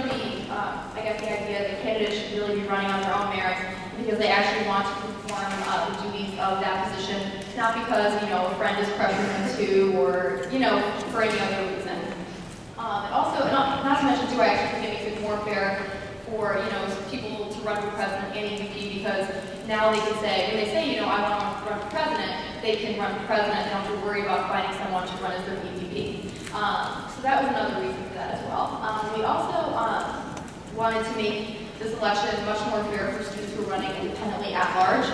really be, I guess, the idea that candidates should really be running on their own merits because they actually want to perform the duties of that position, not because, you know, a friend is pressuring them to, or, you know, for any other reason. And also, not to mention too, I actually think it makes it more fair for, you know, people to run for president and EVP, because now they can say, when they say, you know, I want to run for president, they can run for president and don't have to worry about finding someone to run as their EVP. So that was another reason for that as well. We also wanted to make this election much more fair for students who are running independently at large.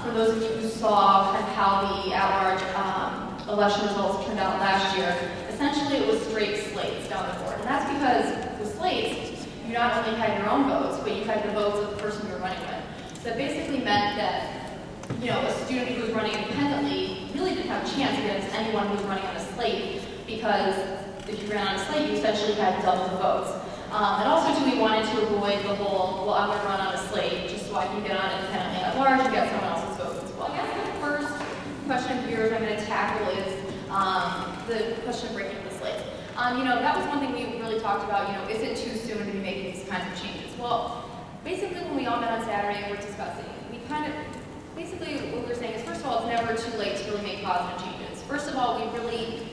For those of you who saw kind of how the at-large election results turned out last year, essentially it was straight slates down the board. And that's because with slates, you not only had your own votes, but you had the votes of the person you were running with. So it basically meant that, you know, a student who was running independently really didn't have a chance against anyone who was running on a slate, because if you ran on a slate, you essentially had double the votes. And also, too, we wanted to avoid the whole, well, I'm going to run on a slate just so I can get on independently at large and get someone else's votes as well. I guess the first question of yours I'm going to tackle is the question of breaking the slate. You know, that was one thing we really talked about, you know, is it too soon to be making these kinds of changes? Well, basically when we all met on Saturday and we're discussing, we kind of, basically what we were saying is, first of all, it's never too late to really make positive changes. First of all, we really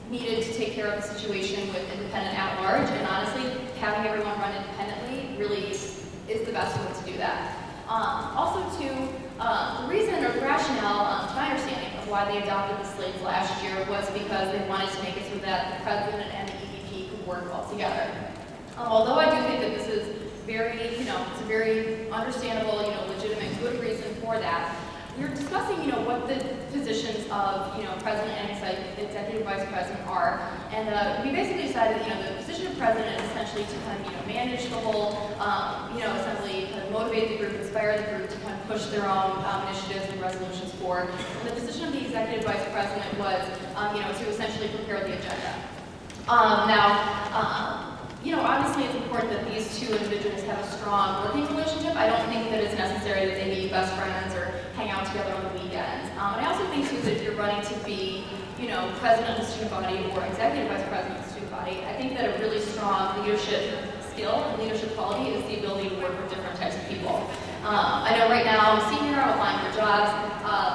needed to take care of the situation with independent at large, and honestly, having everyone run independently really is the best way to do that. Also, too, the reason or the rationale, to my understanding, of why they adopted the slates last year was because they wanted to make it so that the president and the EVP could work well together. Although I do think that this is very, you know, it's a very understandable, you know, legitimate, good reason for that. We were discussing, you know, what the positions of, you know, president and executive vice president are, and we basically decided, you know, the position of president is essentially to kind of, you know, manage the whole, you know, assembly, kind of motivate the group, inspire the group to kind of push their own initiatives and resolutions forward. And the position of the executive vice president was, you know, to essentially prepare the agenda. You know, obviously it's important that these two individuals have a strong working relationship. I don't think that it's necessary that they be best friends or hang out together on the weekends. And I also think too that if you're running to be, you know, president of the student body or executive vice president of the student body, I think that a really strong leadership skill and leadership quality is the ability to work with different types of people. I know right now I'm a senior, I'm applying for jobs.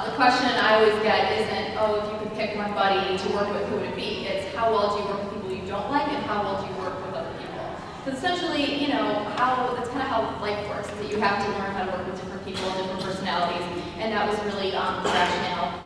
The question I always get isn't, oh, if you could pick one buddy to work with, who would it be? It's how well do you work with people you don't like, and how well do you work with other people? Because essentially, you know, that's kind of how life works, is that you have to learn how to work with different people and different personalities, and that was really the rationale